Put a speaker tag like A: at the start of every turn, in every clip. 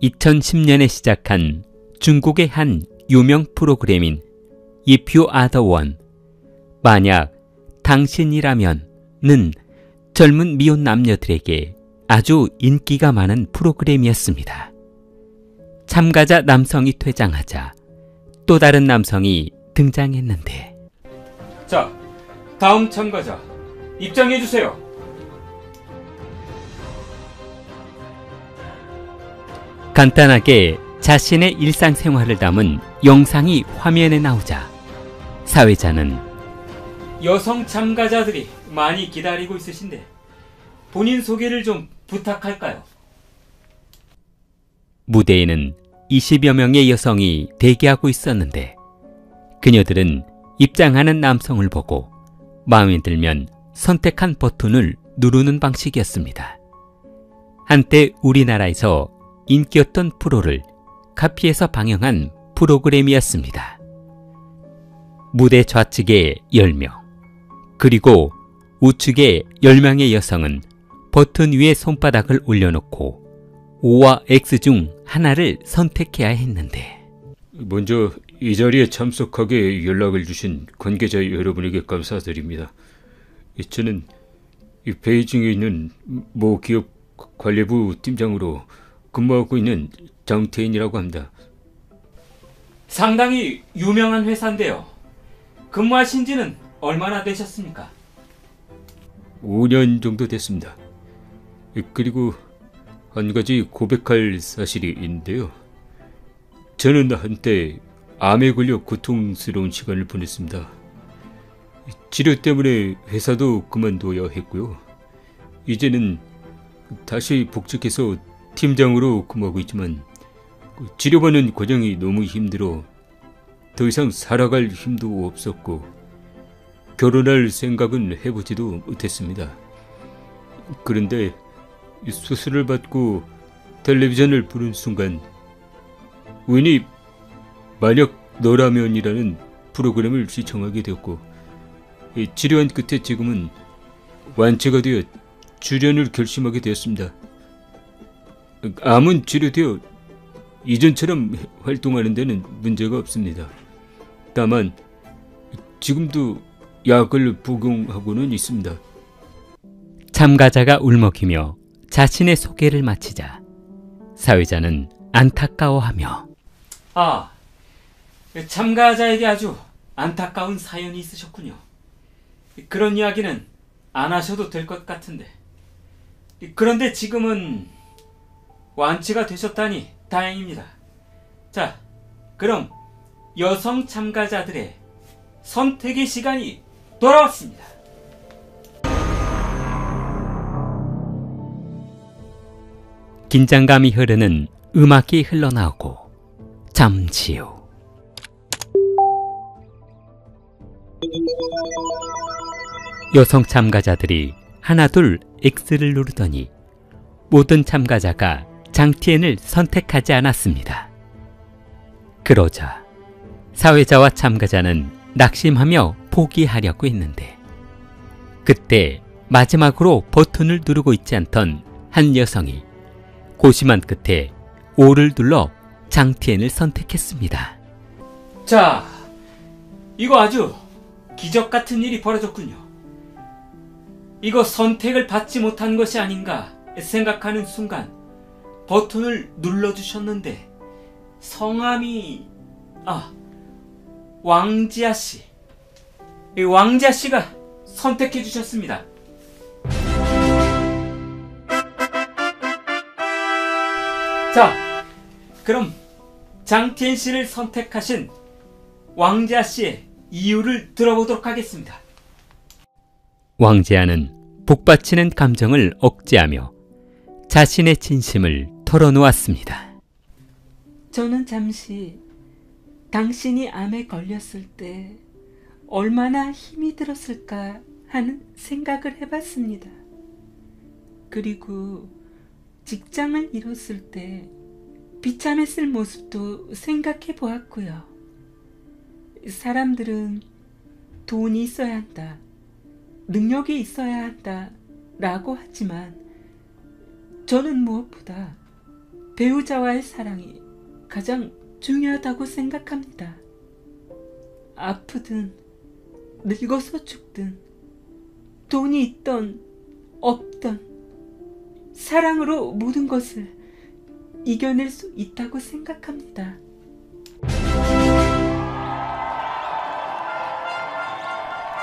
A: 2010년에 시작한 중국의 한 유명 프로그램인 If You Are the One, 만약 당신이라면은 젊은 미혼 남녀들에게 아주 인기가 많은 프로그램이었습니다. 참가자 남성이 퇴장하자 또 다른 남성이 등장했는데, 자, 다음 참가자 입장해주세요. 간단하게 자신의 일상생활을 담은 영상이 화면에 나오자 사회자는 여성 참가자들이 많이 기다리고 있으신데 본인 소개를 좀 부탁할까요? 무대에는 20여 명의 여성이 대기하고 있었는데 그녀들은 입장하는 남성을 보고 마음에 들면 선택한 버튼을 누르는 방식이었습니다. 한때 우리나라에서 인기였던 프로를 카피해서 방영한 프로그램이었습니다. 무대 좌측에 10명, 그리고 우측에 10명의 여성은 버튼 위에 손바닥을 올려놓고 O와 X 중 하나를 선택해야 했는데,
B: 먼저 이 자리에 참석하게 연락을 주신 관계자 여러분에게 감사드립니다. 저는 베이징에 있는 모 기업 관리부 팀장으로 근무하고 있는 장태인이라고 합니다.
A: 상당히 유명한 회사인데요. 근무하신 지는 얼마나 되셨습니까?
B: 5년 정도 됐습니다. 그리고 한 가지 고백할 사실이 있는데요. 저는 한때 암에 걸려 고통스러운 시간을 보냈습니다. 치료 때문에 회사도 그만둬야 했고요. 이제는 다시 복직해서 팀장으로 근무하고 있지만 치료받는 과정이 너무 힘들어 더 이상 살아갈 힘도 없었고 결혼할 생각은 해보지도 못했습니다. 그런데 수술을 받고 텔레비전을 보는 순간 우연히 만약 너라면이라는 프로그램을 시청하게 되었고, 치료한 끝에 지금은 완치가 되어 출연을 결심하게 되었습니다. 암은 치료되어 이전처럼 활동하는 데는 문제가 없습니다. 다만 지금도 약을 복용하고는 있습니다.
A: 참가자가 울먹이며 자신의 소개를 마치자 사회자는 안타까워하며, 참가자에게 아주 안타까운 사연이 있으셨군요. 그런 이야기는 안 하셔도 될 것 같은데. 그런데 지금은 완치가 되셨다니 다행입니다. 자, 그럼 여성 참가자들의 선택의 시간이 돌아왔습니다. 긴장감이 흐르는 음악이 흘러나오고 잠시 후 여성 참가자들이 하나둘 X를 누르더니 모든 참가자가 장티엔을 선택하지 않았습니다. 그러자 사회자와 참가자는 낙심하며 포기하려고 했는데, 그때 마지막으로 버튼을 누르고 있지 않던 한 여성이 고심한 끝에 O를 눌러 장티엔을 선택했습니다. 자, 이거 아주 기적 같은 일이 벌어졌군요. 이거 선택을 받지 못한 것이 아닌가 생각하는 순간 버튼을 눌러주셨는데 성함이 왕지아 씨. 왕지아 씨가 선택해 주셨습니다. 자, 그럼 장티엔 씨를 선택하신 왕지아 씨의 이유를 들어보도록 하겠습니다. 왕지아는 복받치는 감정을 억제하며 자신의 진심을 털어놓았습니다.
C: 저는 잠시 당신이 암에 걸렸을 때 얼마나 힘이 들었을까 하는 생각을 해봤습니다. 그리고 직장을 잃었을 때 비참했을 모습도 생각해 보았고요. 사람들은 돈이 있어야 한다, 능력이 있어야 한다 라고 하지만 저는 무엇보다 배우자와의 사랑이 가장 중요하다고 생각합니다. 아프든 늙어서 죽든 돈이 있던 없던 사랑으로 모든 것을 이겨낼 수 있다고 생각합니다.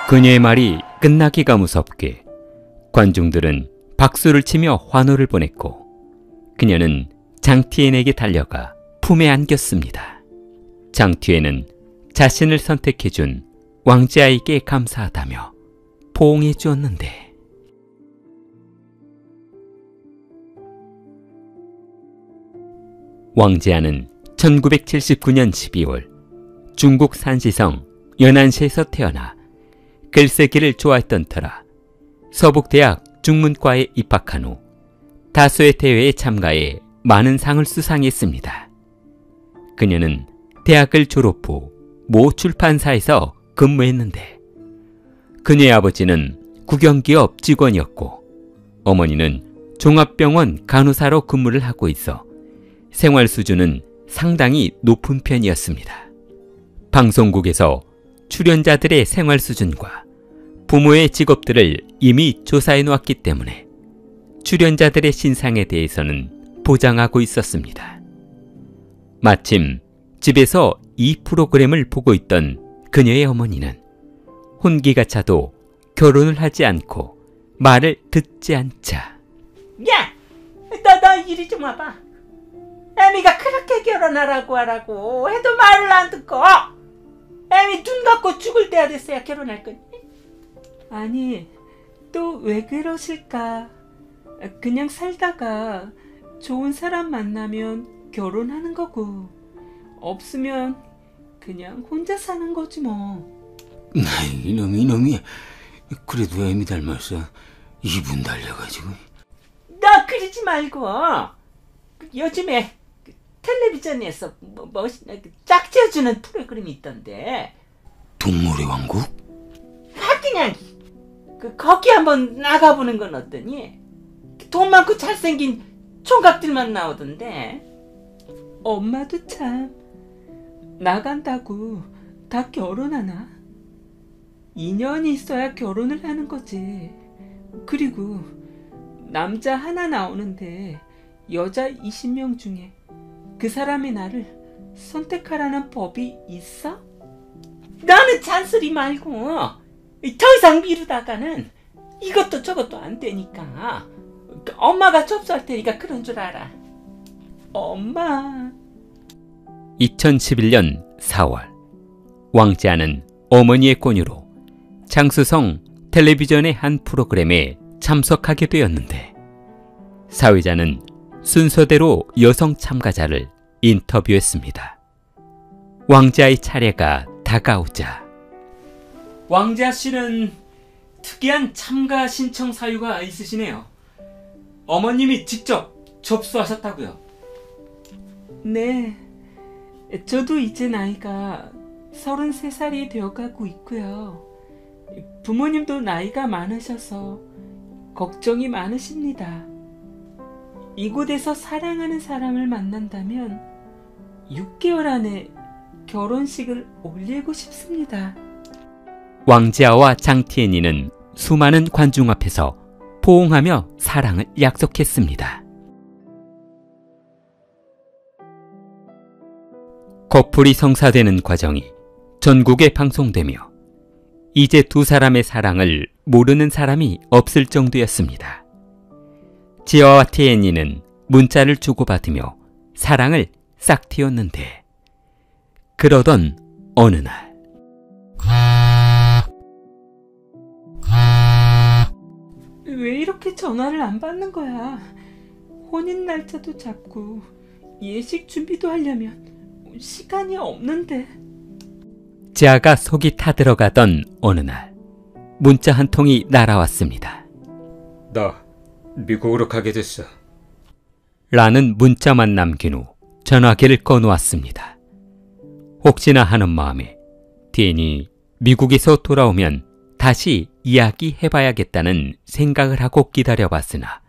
A: 그녀의 말이 끝나기가 무섭게 관중들은 박수를 치며 환호를 보냈고 그녀는 장티엔에게 달려가 품에 안겼습니다. 장티엔은 자신을 선택해준 왕지아에게 감사하다며 포옹해 주었는데 왕지아는 1979년 12월 중국 산시성 연안시에서 태어나 글쓰기를 좋아했던 터라 서북대학 중문과에 입학한 후 다수의 대회에 참가해 많은 상을 수상했습니다. 그녀는 대학을 졸업 후 모 출판사에서 근무했는데 그녀의 아버지는 국영기업 직원이었고 어머니는 종합병원 간호사로 근무를 하고 있어 생활 수준은 상당히 높은 편이었습니다. 방송국에서 출연자들의 생활 수준과 부모의 직업들을 이미 조사해 놓았기 때문에 출연자들의 신상에 대해서는 보장하고 있었습니다. 마침 집에서 이 프로그램을 보고 있던 그녀의 어머니는 혼기가 차도 결혼을 하지 않고 말을 듣지 않자
C: 야! 너 이리 좀 와봐. 애미가 그렇게 결혼하라고 하라고 해도 말을 안 듣고 애미 눈 감고 죽을 때야 됐어야 결혼할 거니? 아니, 또 왜 그러실까? 그냥 살다가 좋은 사람 만나면 결혼하는 거고 없으면 그냥 혼자 사는 거지 뭐.
B: 이놈이 그래도 애미 닮았어. 이분 달려가지고.
C: 너 그러지 말고 요즘에 텔레비전에서 짝지어주는 프로그램이 있던데.
B: 동물의 왕국?
C: 그냥 거기 한번 나가보는 건 어떠니? 돈 많고 잘생긴 총각들만 나오던데. 엄마도 참 나간다고 다 결혼하나? 인연이 있어야 결혼을 하는 거지. 그리고 남자 하나 나오는데 여자 20명 중에 그 사람이 나를 선택하라는 법이 있어? 나는 잔소리 말고 더 이상 미루다가는 이것도 저것도 안 되니까 엄마가 접수할 테니까 그런 줄 알아. 엄마.
A: 2011년 4월 왕지아는 어머니의 권유로 장수성 텔레비전의 한 프로그램에 참석하게 되었는데 사회자는 순서대로 여성 참가자를 인터뷰했습니다. 왕지아의 차례가 다가오자
B: 왕지아 씨는 특이한 참가 신청 사유가 있으시네요. 어머님이 직접 접수하셨다고요?
C: 네, 저도 이제 나이가 33살이 되어가고 있고요. 부모님도 나이가 많으셔서 걱정이 많으십니다. 이곳에서 사랑하는 사람을 만난다면 6개월 안에 결혼식을 올리고 싶습니다.
A: 왕지아와 장티엔이는 수많은 관중 앞에서 포옹하며 사랑을 약속했습니다. 커플이 성사되는 과정이 전국에 방송되며 이제 두 사람의 사랑을 모르는 사람이 없을 정도였습니다. 지아와 티엔이는 문자를 주고받으며 사랑을 싹 틔웠는데 그러던 어느 날
C: 왜 이렇게 전화를 안 받는 거야? 혼인 날짜도 잡고 예식 준비도 하려면 시간이 없는데.
A: 지아가 속이 타들어가던 어느 날 문자 한 통이 날아왔습니다.
B: 나 미국으로 가게 됐어.
A: 라는 문자만 남긴 후 전화기를 꺼놓았습니다. 혹시나 하는 마음에 티엔이 미국에서 돌아오면 다시 이야기해봐야겠다는 생각을 하고 기다려봤으나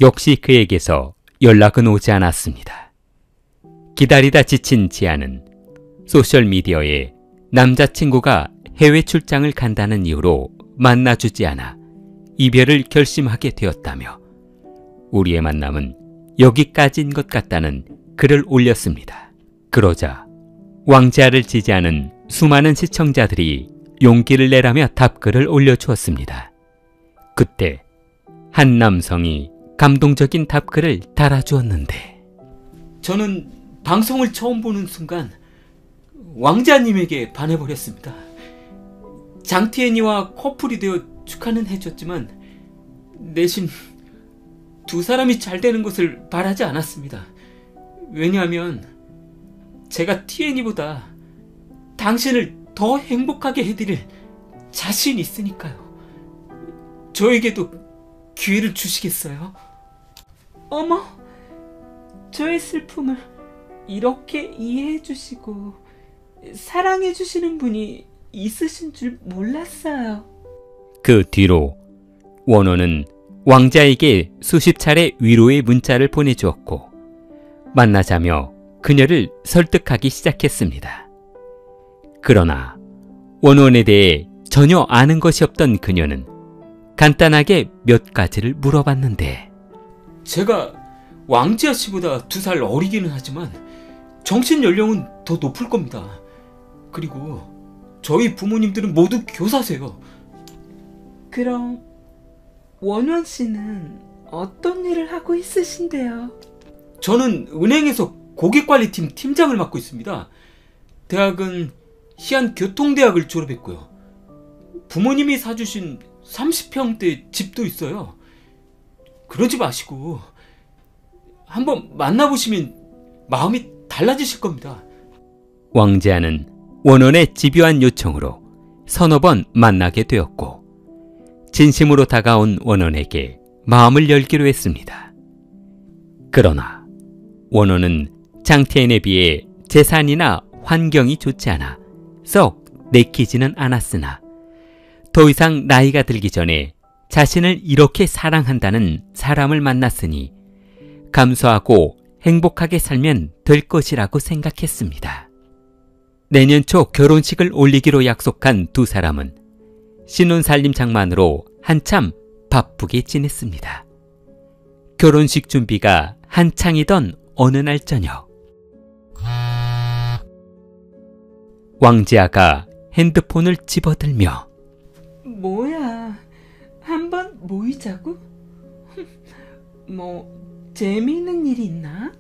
A: 역시 그에게서 연락은 오지 않았습니다. 기다리다 지친 지아는 소셜미디어에 남자친구가 해외 출장을 간다는 이유로 만나주지 않아 이별을 결심하게 되었다며 우리의 만남은 여기까지인 것 같다는 글을 올렸습니다. 그러자 왕지아를 지지하는 수많은 시청자들이 용기를 내라며 답글을 올려주었습니다. 그때 한 남성이 감동적인 답글을 달아주었는데
B: 저는 방송을 처음 보는 순간 왕자님에게 반해버렸습니다. 장티애니와 커플이 되어 축하는 해줬지만 내심 두 사람이 잘 되는 것을 바라지 않았습니다. 왜냐하면 제가 티애니보다 당신을 더 행복하게 해드릴 자신이 있으니까요. 저에게도 기회를 주시겠어요?
C: 어머, 저의 슬픔을 이렇게 이해해 주시고 사랑해 주시는 분이 있으신 줄 몰랐어요.
A: 그 뒤로 원호는 왕자에게 수십 차례 위로의 문자를 보내주었고 만나자며 그녀를 설득하기 시작했습니다. 그러나 원원에 대해 전혀 아는 것이 없던 그녀는 간단하게 몇 가지를 물어봤는데
B: 제가 왕지아 씨보다 2살 어리기는 하지만 정신 연령은 더 높을 겁니다. 그리고 저희 부모님들은 모두 교사세요.
C: 그럼 원원 씨는 어떤 일을 하고 있으신데요?
B: 저는 은행에서 고객관리팀 팀장을 맡고 있습니다. 대학은 희안교통대학을 졸업했고요. 부모님이 사주신 30평대 집도 있어요. 그러지 마시고 한번 만나보시면 마음이 달라지실 겁니다.
A: 왕지아는 원원의 집요한 요청으로 서너 번 만나게 되었고 진심으로 다가온 원원에게 마음을 열기로 했습니다. 그러나 원원은 장티엔에 비해 재산이나 환경이 좋지 않아 썩 내키지는 않았으나 더 이상 나이가 들기 전에 자신을 이렇게 사랑한다는 사람을 만났으니 감수하고 행복하게 살면 될 것이라고 생각했습니다. 내년 초 결혼식을 올리기로 약속한 두 사람은 신혼살림 장만으로 한참 바쁘게 지냈습니다. 결혼식 준비가 한창이던 어느 날 저녁 왕지아가 핸드폰을 집어들며
C: 뭐야, 한번 모이자고? 뭐 재미있는 일이 있나?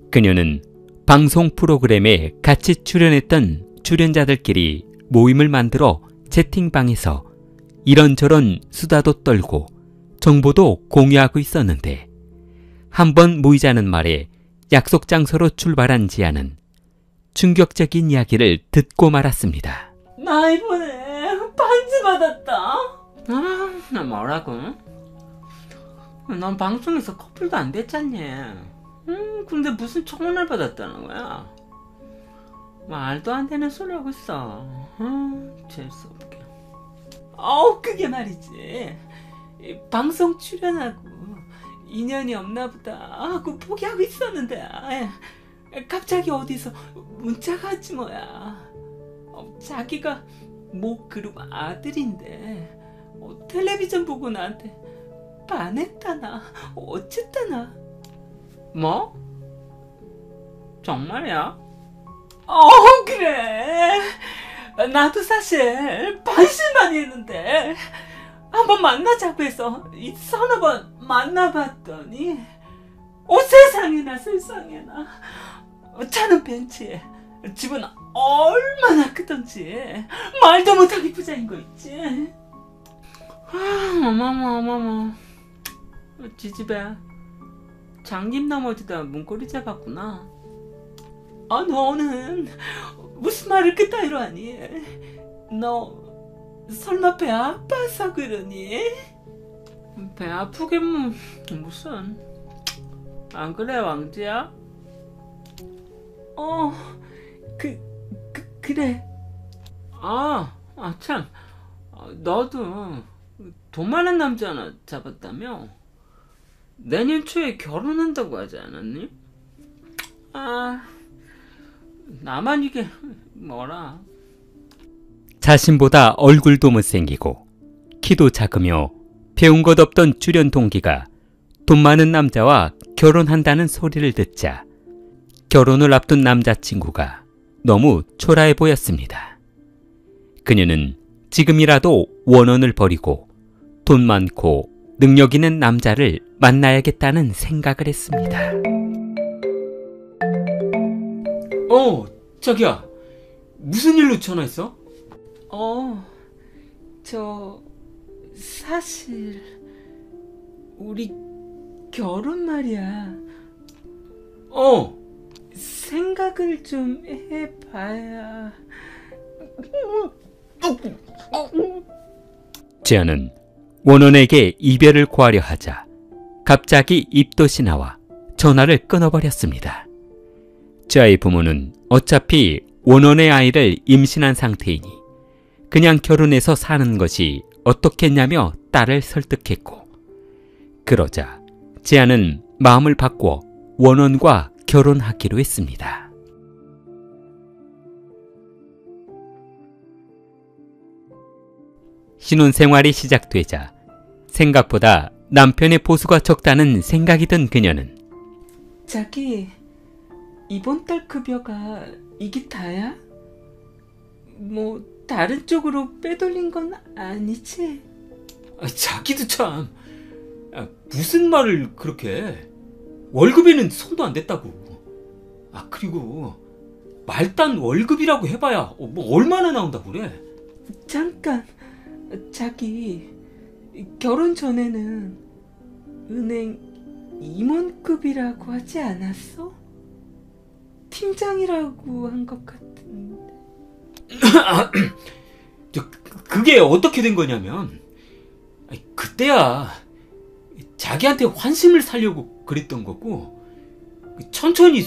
A: 그녀는 방송 프로그램에 같이 출연했던 출연자들끼리 모임을 만들어 채팅방에서 이런저런 수다도 떨고 정보도 공유하고 있었는데 한번 모이자는 말에 약속 장소로 출발한 지아는 충격적인 이야기를 듣고 말았습니다.
C: 나 이번에 반지 받았다.
B: 나 뭐라고? 난 방송에서 커플도 안 됐잖니. 근데 무슨 청혼을 받았다는 거야? 말도 안 되는 소리 하고 있어. 재수 없게.
C: 그게 말이지. 방송 출연하고 인연이 없나 보다 하고 포기하고 있었는데 갑자기 어디서 문자가 왔지 뭐야. 자기가 모 그룹 아들인데 텔레비전 보고 나한테 반했다나 어쨌다나.
B: 뭐? 정말이야?
C: 그래. 나도 사실 반신반의 했는데 한번 만나자고 해서 서너 번 만나봤더니 세상에나 세상에나. 차는 벤츠에 집은 얼마나 크던지 말도 못하게 부자인 거 있지.
B: 어머머 지집애 장님 넘어지다 문고리 잡았구나.
C: 너는 무슨 말을 그따위로 하니? 너 설마 배 아파서 그러니?
B: 배 아프긴 무슨. 안 그래 왕지야?
C: 그래.
B: 참. 너도 돈 많은 남자 하나 잡았다며? 내년 초에 결혼한다고 하지 않았니? 아, 나만 이게 뭐라.
A: 자신보다 얼굴도 못생기고 키도 작으며 배운 것 없던 주련 동기가 돈 많은 남자와 결혼한다는 소리를 듣자 결혼을 앞둔 남자친구가 너무 초라해 보였습니다. 그녀는 지금이라도 원혼을 버리고 돈 많고 능력 있는 남자를 만나야겠다는 생각을 했습니다.
B: 자기야. 무슨 일로 전화했어?
C: 사실 우리 결혼 말이야. 생각을 좀 해봐야.
A: 지아는 원혼에게 이별을 고하려 하자 갑자기 입덧이 나와 전화를 끊어버렸습니다. 지아의 부모는 어차피 원혼의 아이를 임신한 상태이니 그냥 결혼해서 사는 것이 어떻겠냐며 딸을 설득했고, 그러자 지아는 마음을 바꿔 원혼과 결혼하기로 했습니다. 신혼생활이 시작되자 생각보다 남편의 보수가 적다는 생각이 든 그녀는
C: 자기, 이번 달 급여가 이게 다야? 뭐 다른 쪽으로 빼돌린 건 아니지?
B: 자기도 참. 무슨 말을 그렇게 해. 월급에는 손도 안 댔다고. 그리고 말단 월급이라고 해봐야 뭐 얼마나 나온다고 그래.
C: 잠깐, 자기 결혼 전에는 은행 임원급이라고 하지 않았어? 팀장이라고 한 것 같은데.
B: 그게 어떻게 된 거냐면, 그때야 자기한테 환심을 사려고 그랬던 거고, 천천히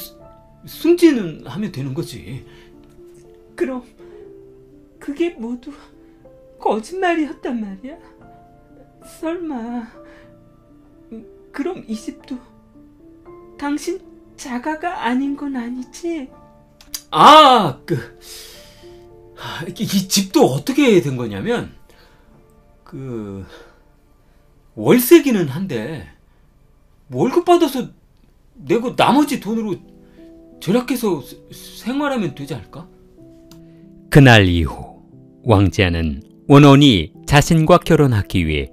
B: 승진은 하면 되는 거지.
C: 그럼 그게 모두 거짓말이었단 말이야? 설마 그럼 이 집도 당신 자가가 아닌 건 아니지?
B: 이 집도 어떻게 된 거냐면, 월세기는 한데 월급 받아서 내고 나머지 돈으로 절약해서 생활하면 되지 않을까?
A: 그날 이후 왕지아는 원혼이 자신과 결혼하기 위해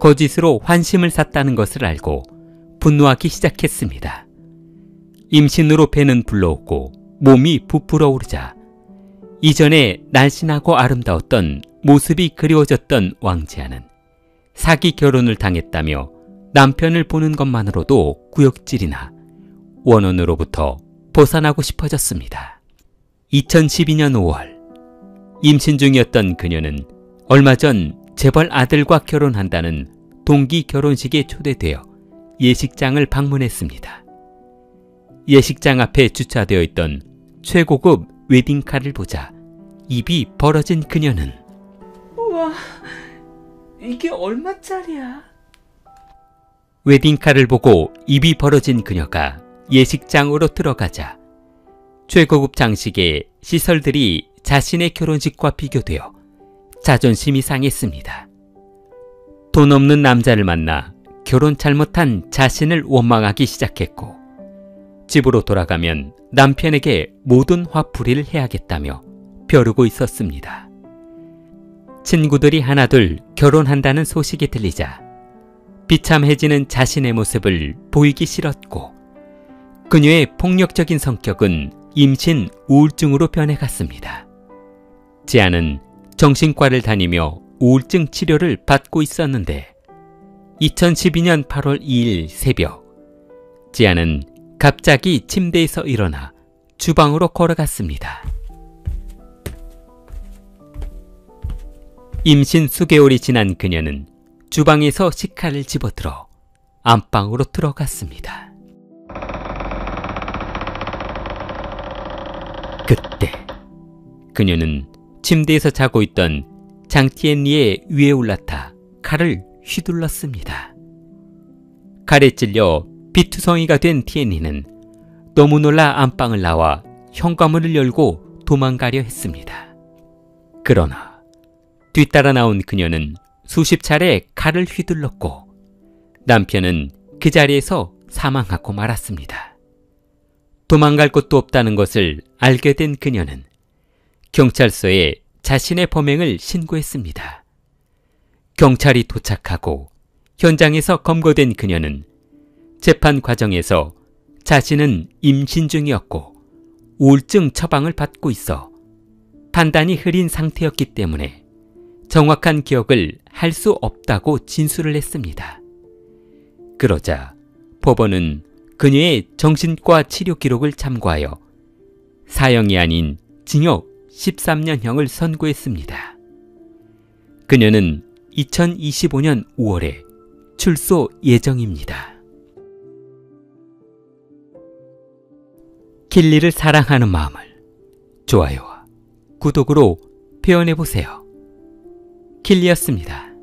A: 거짓으로 환심을 샀다는 것을 알고 분노하기 시작했습니다. 임신으로 배는 불러오고 몸이 부풀어 오르자 이전에 날씬하고 아름다웠던 모습이 그리워졌던 왕지아는 사기 결혼을 당했다며 남편을 보는 것만으로도 구역질이나 원혼으로부터 벗어나고 싶어졌습니다. 2012년 5월 임신 중이었던 그녀는 얼마 전 재벌 아들과 결혼한다는 동기 결혼식에 초대되어 예식장을 방문했습니다. 예식장 앞에 주차되어 있던 최고급 웨딩카를 보자 입이 벌어진 그녀는
C: 우와, 이게 얼마짜리야?
A: 웨딩카를 보고 입이 벌어진 그녀가 예식장으로 들어가자 최고급 장식의 시설들이 자신의 결혼식과 비교되어 자존심이 상했습니다. 돈 없는 남자를 만나 결혼 잘못한 자신을 원망하기 시작했고, 집으로 돌아가면 남편에게 모든 화풀이를 해야겠다며 벼르고 있었습니다. 친구들이 하나둘 결혼한다는 소식이 들리자 비참해지는 자신의 모습을 보이기 싫었고, 그녀의 폭력적인 성격은 임신 우울증으로 변해갔습니다. 지아는 정신과를 다니며 우울증 치료를 받고 있었는데 2012년 8월 2일 새벽 지아는 갑자기 침대에서 일어나 주방으로 걸어갔습니다. 임신 수개월이 지난 그녀는 주방에서 식칼을 집어들어 안방으로 들어갔습니다. 그때 그녀는 침대에서 자고 있던 장티엔리의 위에 올라타 칼을 휘둘렀습니다. 칼에 찔려 피투성이가 된 티엔니는 너무 놀라 안방을 나와 현관문을 열고 도망가려 했습니다. 그러나 뒤따라 나온 그녀는 수십 차례 칼을 휘둘렀고 남편은 그 자리에서 사망하고 말았습니다. 도망갈 곳도 없다는 것을 알게 된 그녀는 경찰서에 자신의 범행을 신고했습니다. 경찰이 도착하고 현장에서 검거된 그녀는 재판 과정에서 자신은 임신 중이었고 우울증 처방을 받고 있어 판단이 흐린 상태였기 때문에 정확한 기억을 할 수 없다고 진술을 했습니다. 그러자 법원은 그녀의 정신과 치료 기록을 참고하여 사형이 아닌 징역 13년형을 선고했습니다. 그녀는 2025년 5월에 출소 예정입니다. 킬리를 사랑하는 마음을 좋아요와 구독으로 표현해보세요. 킬리였습니다.